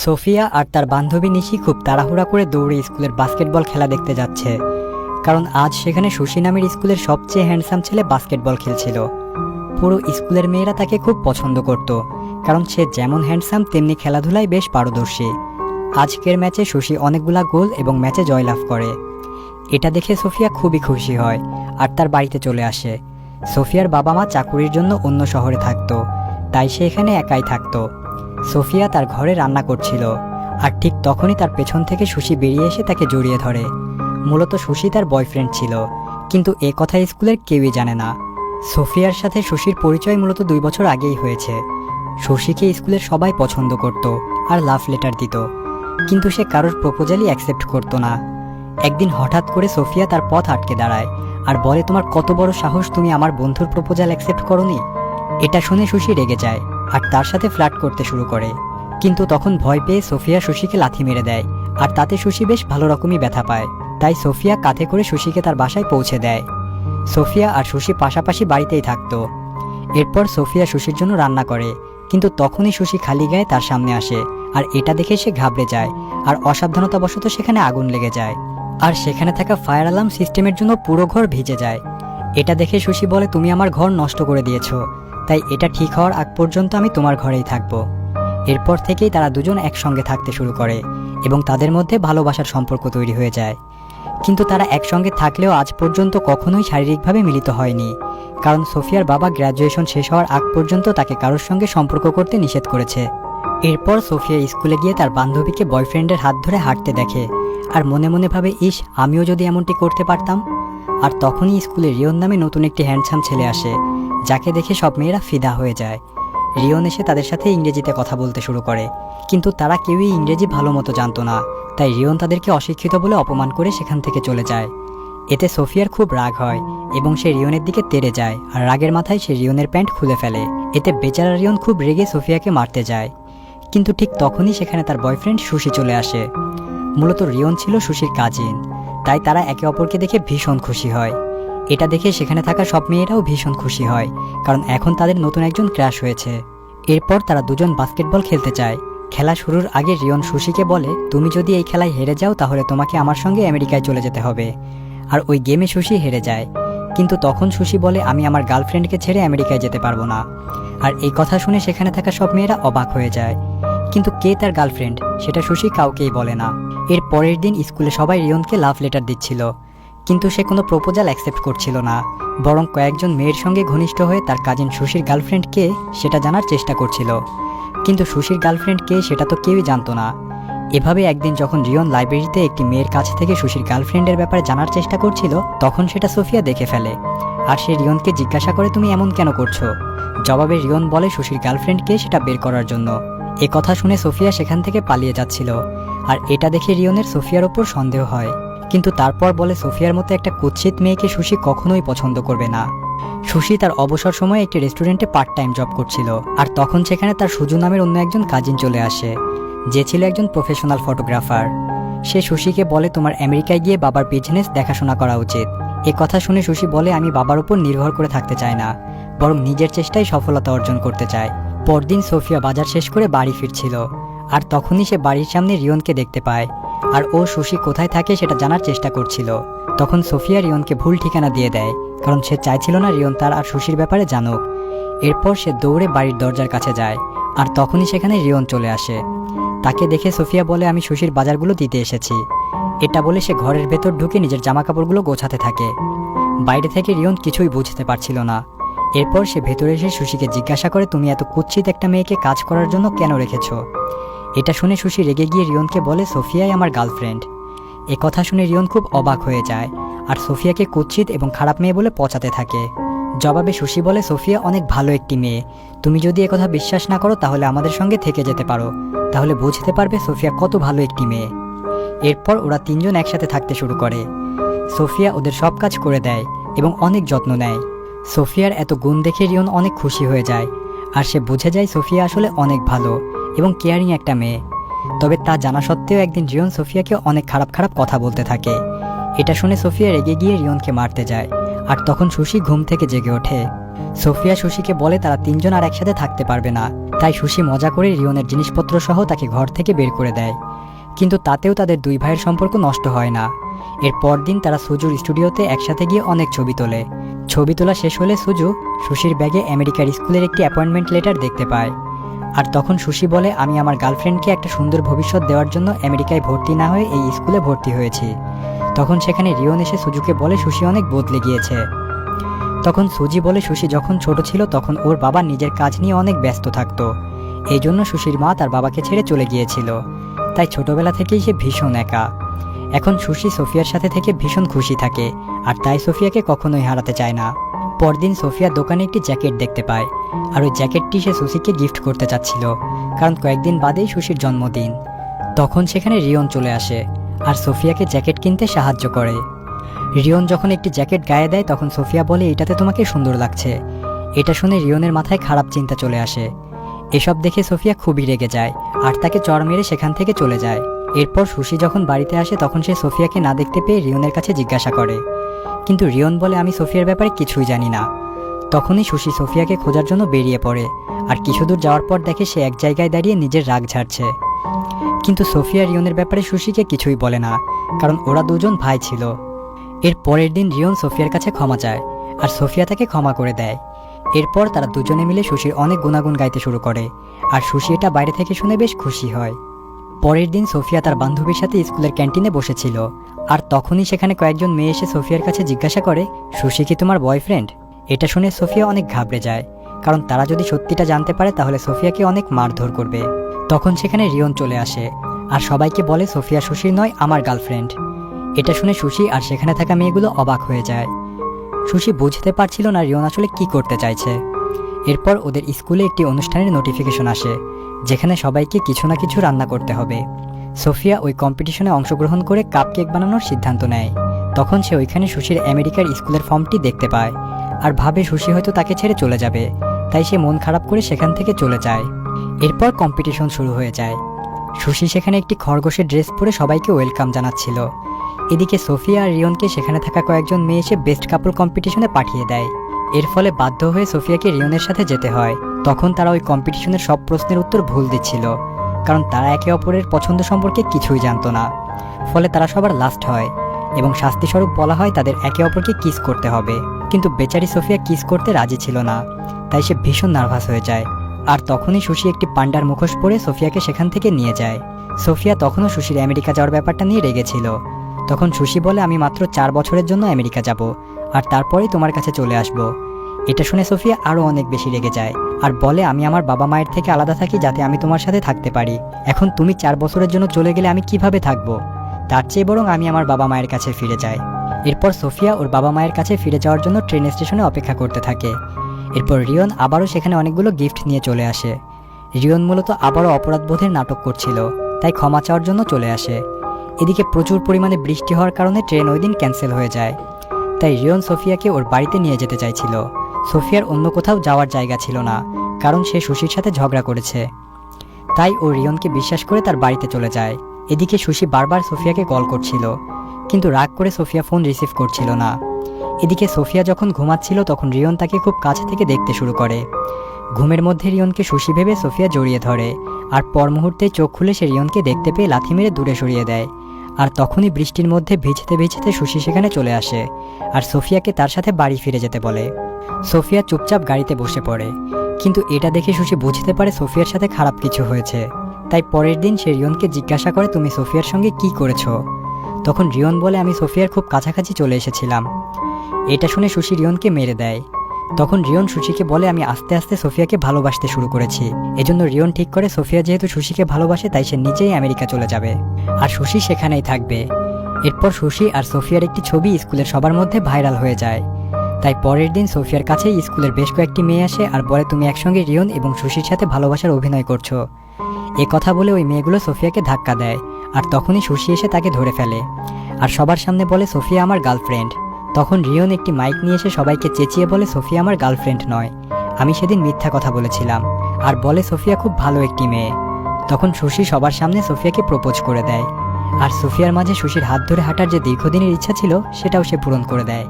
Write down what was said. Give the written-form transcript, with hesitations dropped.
Sophia আর তার বান্ধবী নিশি খুব তাড়াহুড়া করে দৌড়ে স্কুলের বাস্কেটবল খেলা দেখতে যাচ্ছে, কারণ আজ সেখানে শশী নামের স্কুলের সবচেয়ে হ্যান্ডসাম ছেলে বাস্কেটবল খেলছিল। পুরো স্কুলের মেয়েরা তাকে খুব পছন্দ করত, কারণ সে যেমন হ্যান্ডসাম তেমনি খেলাধুলায় বেশ পারদর্শী। আজকের ম্যাচে শশী অনেকগুলা গোল এবং ম্যাচে জয়লাভ করে। এটা দেখে সোফিয়া খুবই খুশি হয় আর তার বাড়িতে চলে আসে। সোফিয়ার বাবা মা চাকুরির জন্য অন্য শহরে থাকতো, তাই সে এখানে একাই থাকতো। সোফিয়া তার ঘরে রান্না করছিল, আর ঠিক তখনই তার পেছন থেকে শশী বেরিয়ে এসে তাকে জড়িয়ে ধরে। মূলত শশী তার বয়ফ্রেন্ড ছিল, কিন্তু এ কথা স্কুলের কেউই জানে না। সোফিয়ার সাথে শশীর পরিচয় মূলত 2 বছর আগেই হয়েছে। শশীকে স্কুলের সবাই পছন্দ করত আর লাভ লেটার দিত, কিন্তু সে কারোর প্রপোজালই অ্যাকসেপ্ট করতো না। একদিন হঠাৎ করে সোফিয়া তার পথ আটকে দাঁড়ায় আর বলে, তোমার কত বড় সাহস, তুমি আমার বন্ধুর প্রপোজাল অ্যাকসেপ্ট করোনি? এটা শুনে শশী রেগে যায় আর তার সাথে ফ্লার্ট করতে শুরু করে। কিন্তু তখন ভয় পেয়ে সোফিয়া শশীকে লাথি মেরে দেয়, আর তাতে শশী বেশ ভালো রকমই ব্যথা পায়। তাই সোফিয়া কাঁধে করে শশীকে তার বাসায় পৌঁছে দেয়। সোফিয়া আর শশী পাশাপাশি বাড়িতেই থাকতো। এরপর সোফিয়া শশীর জন্য রান্না করে, কিন্তু তখনই শশী খালি গায়ে তার সামনে আসে, আর এটা দেখে সে ঘাবড়ে যায় আর অসাবধানতাবশত সেখানে আগুন লেগে যায়। আর সেখানে থাকা ফায়ার অ্যালার্ম সিস্টেমের জন্য পুরো ঘর ভিজে যায়। এটা দেখে শশী বলে, তুমি আমার ঘর নষ্ট করে দিয়েছো, তাই এটা ঠিক হওয়ার আগ পর্যন্ত আমি তোমার ঘরেই থাকবো। এরপর থেকেই তারা দুজন একসঙ্গে থাকতে শুরু করে এবং তাদের মধ্যে ভালোবাসার সম্পর্ক তৈরি হয়ে যায়। কিন্তু তারা একসঙ্গে থাকলেও আজ পর্যন্ত কখনোই শারীরিকভাবে মিলিত হয়নি, কারণ সোফিয়ার বাবা গ্র্যাজুয়েশন শেষ হওয়ার আগ পর্যন্ত তাকে কারোর সঙ্গে সম্পর্ক করতে নিষেধ করেছে। এরপর সোফিয়া স্কুলে গিয়ে তার বান্ধবীকে বয়ফ্রেন্ডের হাত ধরে হাঁটতে দেখে আর মনে মনে ভাবে, ইস, আমিও যদি এমনটি করতে পারতাম। আর তখনই স্কুলে রিয়ন নামে নতুন একটি হ্যান্ডসাম ছেলে আসে, যাকে দেখে সব মেয়েরা ফিদা হয়ে যায়। রিয়ন এসে তাদের সাথে ইংরেজিতে কথা বলতে শুরু করে, কিন্তু তারা কেউই ইংরেজি ভালো মতো জানতো না, তাই রিয়ন তাদেরকে অশিক্ষিত বলে অপমান করে সেখান থেকে চলে যায়। এতে সোফিয়ার খুব রাগ হয় এবং সে রিয়নের দিকে তেড়ে যায়, আর রাগের মাথায় সে রিয়নের প্যান্ট খুলে ফেলে। এতে বেচারা রিয়ন খুব রেগে সোফিয়াকে মারতে যায়, কিন্তু ঠিক তখনই সেখানে তার বয়ফ্রেন্ড শশী চলে আসে। মূলত রিয়ন ছিল শশীর কাজিন, তাই তারা একে অপরকে দেখে ভীষণ খুশি হয়। এটা দেখে সেখানে থাকা সব মেয়েরাও ভীষণ খুশি হয়, কারণ এখন তাদের নতুন একজন ক্রাশ হয়েছে। এরপর তারা দুজন বাস্কেটবল খেলতে চায়। খেলা শুরুর আগে রিয়ন শশীকে বলে, তুমি যদি এই খেলায় হেরে যাও তাহলে তোমাকে আমার সঙ্গে আমেরিকায় চলে যেতে হবে। আর ওই গেমে শশী হেরে যায়, কিন্তু তখন শশী বলে, আমি আমার গার্লফ্রেন্ডকে ছেড়ে আমেরিকায় যেতে পারবো না। আর এই কথা শুনে সেখানে থাকা সব মেয়েরা অবাক হয়ে যায়, কিন্তু কে তার গার্লফ্রেন্ড সেটা শশী কাউকেই বলে না। এর পরের দিন স্কুলে সবাই রিয়নকে লাভ লেটার দিচ্ছিল, কিন্তু সে কোনো প্রপোজাল অ্যাকসেপ্ট করছিল না, বরং কয়েকজন মেয়ের সঙ্গে ঘনিষ্ঠ হয়ে তার কাজিন শশীর গার্লফ্রেন্ড কে সেটা জানার চেষ্টা করছিল। কিন্তু শশীর গার্লফ্রেন্ড কে সেটা তো কেউই জানতো না। এভাবে একদিন যখন রিয়ন লাইব্রেরিতে একটি মেয়ের কাছ থেকে শশীর গার্লফ্রেন্ডের ব্যাপারে জানার চেষ্টা করছিল, তখন সেটা সোফিয়া দেখে ফেলে, আর সে রিয়নকে জিজ্ঞাসা করে, তুমি এমন কেন করছো? জবাবে রিয়ন বলে শশীর গার্লফ্রেন্ড কে সেটা বের করার জন্য। এ কথা শুনে সোফিয়া সেখান থেকে পালিয়ে যাচ্ছিল, আর এটা দেখে রিয়নের সোফিয়ার ওপর সন্দেহ হয়, কিন্তু তারপর বলে সোফিয়ার মতো একটা কুৎসিত মেয়েকে শশী কখনোই পছন্দ করবে না। শশী তার অবসর সময়ে একটি রেস্টুরেন্টে পার্ট টাইম জব করছিল, আর তখন সেখানে তার সুজু নামের অন্য একজন কাজিন চলে আসে, যে ছিল একজন প্রফেশনাল ফটোগ্রাফার। সে শশীকে বলে, তোমার আমেরিকায় গিয়ে বাবার বিজনেস দেখাশোনা করা উচিত। এ কথা শুনে শশী বলে, আমি বাবার উপর নির্ভর করে থাকতে চাই না, বরং নিজের চেষ্টায় সফলতা অর্জন করতে চাই। পরদিন সোফিয়া বাজার শেষ করে বাড়ি ফিরছিল, আর তখনই সে বাড়ির সামনে রিয়নকে দেখতে পায়, আর ও শশী কোথায় থাকে সেটা জানার চেষ্টা করছিল। তখন সোফিয়া রিয়নকে ভুল ঠিকানা দিয়ে দেয়, কারণ সে চাইছিল না রিয়ন তার আর শশীর ব্যাপারে জানুক। এরপর সে দৌড়ে বাড়ির দরজার কাছে যায়, আর তখনই সেখানে রিয়ন চলে আসে। তাকে দেখে সোফিয়া বলে, আমি শশীর বাজারগুলো দিতে এসেছি। এটা বলে সে ঘরের ভেতর ঢুকে নিজের জামাকাপড়গুলো গোছাতে থাকে। বাইরে থেকে রিয়ন কিছুই বুঝতে পারছিল না। এরপর সে ভেতরে এসে শশীকে জিজ্ঞাসা করে, তুমি এত কুৎসিত একটা মেয়েকে কাজ করার জন্য কেন রেখেছো? এটা শুনে শশী রেগে গিয়ে রিয়নকে বলে, সোফিয়াই আমার গার্লফ্রেন্ড। এ কথা শুনে রিয়ন খুব অবাক হয়ে যায়, আর সোফিয়াকে কুৎসিত এবং খারাপ মেয়ে বলে পচাতে থাকে। জবাবে শশী বলে, সোফিয়া অনেক ভালো একটি মেয়ে, তুমি যদি একথা বিশ্বাস না করো তাহলে আমাদের সঙ্গে থেকে যেতে পারো, তাহলে বুঝতে পারবে সোফিয়া কত ভালো একটি মেয়ে। এরপর ওরা তিনজন একসাথে থাকতে শুরু করে। সোফিয়া ওদের সব কাজ করে দেয় এবং অনেক যত্ন নেয়। সোফিয়ার এত গুণ দেখে রিয়ন অনেক খুশি হয়ে যায়, আর সে বুঝে যায় সোফিয়া আসলে অনেক ভালো এবং কেয়ারিং একটা মেয়ে। তবে তা জানা সত্ত্বেও একদিন রিয়ন সোফিয়াকে অনেক খারাপ খারাপ কথা বলতে থাকে। এটা শুনে সোফিয়া রেগে গিয়ে রিয়নকে মারতে যায়, আর তখন শশী ঘুম থেকে জেগে ওঠে। সোফিয়া শশীকে বলে তারা তিনজন আর একসাথে থাকতে পারবে না, তাই সুশি মজা করে রিয়নের জিনিসপত্র সহ তাকে ঘর থেকে বের করে দেয়। কিন্তু তাতেও তাদের দুই ভাইয়ের সম্পর্ক নষ্ট হয় না। এর পরদিন তারা সুজুর স্টুডিওতে একসাথে গিয়ে অনেক ছবি তোলে। ছবি তোলা শেষ হলে সুজু সুশির ব্যাগে আমেরিকার স্কুলের একটি অ্যাপয়েন্টমেন্ট লেটার দেখতে পায়। আর তখন সুশি বলে, আমি আমার গার্লফ্রেন্ডকে একটা সুন্দর ভবিষ্যৎ দেওয়ার জন্য আমেরিকায় ভর্তি না হয়ে এই স্কুলে ভর্তি হয়েছি। তখন সেখানে রিয়ন এসে সুজুকে বলে সুশি অনেক বদলে গিয়েছে। তখন সুজি বলে সুশি যখন ছোট ছিল তখন ওর বাবা নিজের কাজ নিয়ে অনেক ব্যস্ত থাকতো, এই জন্য সুশির মা তার বাবাকে ছেড়ে চলে গিয়েছিল। তাই ছোটবেলা থেকেই সে ভীষণ একা। এখন সুশি সোফিয়ার সাথে থেকে ভীষণ খুশি থাকে, আর তাই সোফিয়াকে কখনোই হারাতে চায় না। পরদিন সোফিয়া দোকানে একটি জ্যাকেট দেখতে পায়, আর ওই জ্যাকেটটি সে সুশিকে গিফট করতে চাচ্ছিল, কারণ কয়েকদিন বাদেই সুশির জন্মদিন। তখন সেখানে রিয়ন চলে আসে আর সোফিয়াকে জ্যাকেট কিনতে সাহায্য করে। রিয়ন যখন একটি জ্যাকেট গায়ে দেয় তখন সোফিয়া বলে, এটাতে তোমাকে সুন্দর লাগছে। এটা শুনে রিয়নের মাথায় খারাপ চিন্তা চলে আসে। এসব দেখে সোফিয়া খুবই রেগে যায় আর তাকে চড় মেরে সেখান থেকে চলে যায়। এরপর সুশি যখন বাড়িতে আসে তখন সে সোফিয়াকে না দেখতে পেয়ে রিয়নের কাছে জিজ্ঞাসা করে, কিন্তু রিয়ন বলে, আমি সোফিয়ার ব্যাপারে কিছুই জানি না। তখনই সুশি সোফিয়াকে খোঁজার জন্য বেরিয়ে পড়ে, আর কিছু দূর যাওয়ার পর দেখে সে এক জায়গায় দাঁড়িয়ে নিজের রাগ ঝাড়ছে। কিন্তু সোফিয়া রিয়নের ব্যাপারে সুশিকে কিছুই বলে না, কারণ ওরা দুজন ভাই ছিল। এর পরের দিন রিয়ন সোফিয়ার কাছে ক্ষমা চায়, আর সোফিয়া তাকে ক্ষমা করে দেয়। এরপর তারা দুজনে মিলে সুশির অনেক গুণাগুণ গাইতে শুরু করে, আর সুশি এটা বাইরে থেকে শুনে বেশ খুশি হয়। পরের দিন সোফিয়া তার বান্ধবীর সাথে স্কুলের ক্যান্টিনে বসেছিল, আর তখনই সেখানে কয়েকজন মেয়ে এসে সোফিয়ার কাছে জিজ্ঞাসা করে, সুশি কি তোমার বয়ফ্রেন্ড? এটা শুনে সোফিয়া অনেক ঘাবড়ে যায়, কারণ তারা যদি সত্যিটা জানতে পারে তাহলে সোফিয়াকে অনেক মারধর করবে। তখন সেখানে রিয়ন চলে আসে আর সবাইকে বলে, সোফিয়া সুশির নয়, আমার গার্লফ্রেন্ড। এটা শুনে সুশি আর সেখানে থাকা মেয়েগুলো অবাক হয়ে যায়। সুশি বুঝতে পারছিল না রিয়ন আসলে কি করতে চাইছে। এরপর ওদের স্কুলে একটি অনুষ্ঠানের নোটিফিকেশন আসে, যেখানে সবাইকে কিছু না কিছু রান্না করতে হবে। সোফিয়া ওই কম্পিটিশনে অংশগ্রহণ করে কাপকেক বানানোর সিদ্ধান্ত নেয়। তখন সে ওইখানে সুশির আমেরিকার স্কুলের ফর্মটি দেখতে পায়, আর ভাবে সুশি হয়তো তাকে ছেড়ে চলে যাবে, তাই সে মন খারাপ করে সেখান থেকে চলে যায়। এরপর কম্পিটিশন শুরু হয়ে যায়। সুশি সেখানে একটি খরগোশের ড্রেস পরে সবাইকে ওয়েলকাম জানাচ্ছিল। এদিকে সোফিয়া আর রিয়নকে সেখানে থাকা কয়েকজন মেয়ে এসে বেস্ট কাপল কম্পিটিশনে পাঠিয়ে দেয়। এর ফলে বাধ্য হয়ে সোফিয়াকে রিয়নের সাথে যেতে হয়। তখন তারা ওই কম্পিটিশনের সব প্রশ্নের উত্তর ভুল দিচ্ছিল, কারণ তারা একে অপরের পছন্দ সম্পর্কে কিছুই জানতো না। ফলে তারা সবার লাস্ট হয়, এবং শাস্তিস্বরূপ বলা হয় তাদের একে অপরকে কিস করতে হবে। কিন্তু বেচারি সোফিয়া কিস করতে রাজি ছিল না, তাই সে ভীষণ নার্ভাস হয়ে যায়। আর তখনই সুশি একটি পান্ডার মুখোশ পরে সোফিয়াকে সেখান থেকে নিয়ে যায়। সোফিয়া তখনও সুশির আমেরিকা যাওয়ার ব্যাপারটা নিয়ে রেগেছিল। তখন সুশি বলে, আমি মাত্র 4 বছরের জন্য আমেরিকা যাব, আর তারপরেই তোমার কাছে চলে আসব। এটা শুনে সোফিয়া আরও অনেক বেশি রেগে যায় আর বলে, আমি আমার বাবা মায়ের থেকে আলাদা থাকি যাতে আমি তোমার সাথে থাকতে পারি। এখন তুমি 4 বছরের জন্য চলে গেলে আমি কিভাবে থাকবো? তার চেয়ে বরং আমি আমার বাবা মায়ের কাছে ফিরে যাই। এরপর সোফিয়া ওর বাবা মায়ের কাছে ফিরে যাওয়ার জন্য ট্রেন স্টেশনে অপেক্ষা করতে থাকে। এরপর রিয়ন আবারও সেখানে অনেকগুলো গিফট নিয়ে চলে আসে। রিয়ন মূলত আবারও অপরাধবোধের নাটক করছিল, তাই ক্ষমা চাওয়ার জন্য চলে আসে। এদিকে প্রচুর পরিমাণে বৃষ্টি হওয়ার কারণে ট্রেন ওই দিন ক্যান্সেল হয়ে যায়। তাই রিয়ন সোফিয়াকে ওর বাড়িতে নিয়ে যেতে চাইছিল। সোফিয়ার অন্য কোথাও যাওয়ার জায়গা ছিল না, কারণ সে সুশির সাথে ঝগড়া করেছে। তাই ও রিয়নকে বিশ্বাস করে তার বাড়িতে চলে যায়। এদিকে সুশি বারবার সোফিয়াকে কল করছিল, কিন্তু রাগ করে সোফিয়া ফোন রিসিভ করছিল না। এদিকে সোফিয়া যখন ঘুমাচ্ছিল তখন রিয়ন তাকে খুব কাছ থেকে দেখতে শুরু করে। ঘুমের মধ্যে রিয়নকে সুশি ভেবে সোফিয়া জড়িয়ে ধরে, আর পর মুহূর্তে চোখ খুলে সে রিয়নকে দেখতে পেয়ে লাথি মেরে দূরে সরিয়ে দেয়। আর তখনই বৃষ্টির মধ্যে ভিজতে ভিজতে সুশি সেখানে চলে আসে আর সোফিয়াকে তার সাথে বাড়ি ফিরে যেতে বলে। সোফিয়া চুপচাপ গাড়িতে বসে পড়ে, কিন্তু এটা দেখে সুশি বুঝতে পারে সোফিয়ার সাথে খারাপ কিছু হয়েছে। তাই পরের দিন সে রিয়নকে জিজ্ঞাসা করে, তুমি সোফিয়ার সঙ্গে কি করেছো? তখন রিয়ন বলে, আমি সোফিয়ার খুব কাছাকাছি চলে এসেছিলাম। এটা শুনে সুশি রিয়নকে মেরে দেয়। তখন রিয়ন সুশিকে বলে, আমি আস্তে আস্তে সোফিয়াকে ভালোবাসতে শুরু করেছি। এজন্য রিয়ন ঠিক করে সোফিয়া যেহেতু সুশিকে ভালোবাসে তাই সে নিজেই আমেরিকা চলে যাবে, আর সুশি সেখানেই থাকবে। এরপর সুশি আর সোফিয়ার একটি ছবি স্কুলের সবার মধ্যে ভাইরাল হয়ে যায়। তাই পরের দিন সোফিয়ার কাছেই স্কুলের বেশ কয়েকটি মেয়ে আসে আর বলে, তুমি একসঙ্গে রিয়ন এবং সুশির সাথে ভালোবাসার অভিনয় করছো। এ কথা বলে ওই মেয়েগুলো সোফিয়াকে ধাক্কা দেয়, আর তখনই সুশি এসে তাকে ধরে ফেলে আর সবার সামনে বলে, সোফিয়া আমার গার্লফ্রেন্ড। তখন রিয়ন একটি মাইক নিয়ে এসে সবাইকে চেঁচিয়ে বলে, সোফিয়া আমার গার্লফ্রেন্ড নয়, আমি সেদিন মিথ্যা কথা বলেছিলাম, আর বলে সোফিয়া খুব ভালো একটি মেয়ে। তখন সুশি সবার সামনে সোফিয়াকে প্রপোজ করে দেয়, আর সোফিয়ার মাঝে সুশির হাত ধরে হাঁটার যে দীর্ঘদিনের ইচ্ছা ছিল সেটাও সে পূরণ করে দেয়।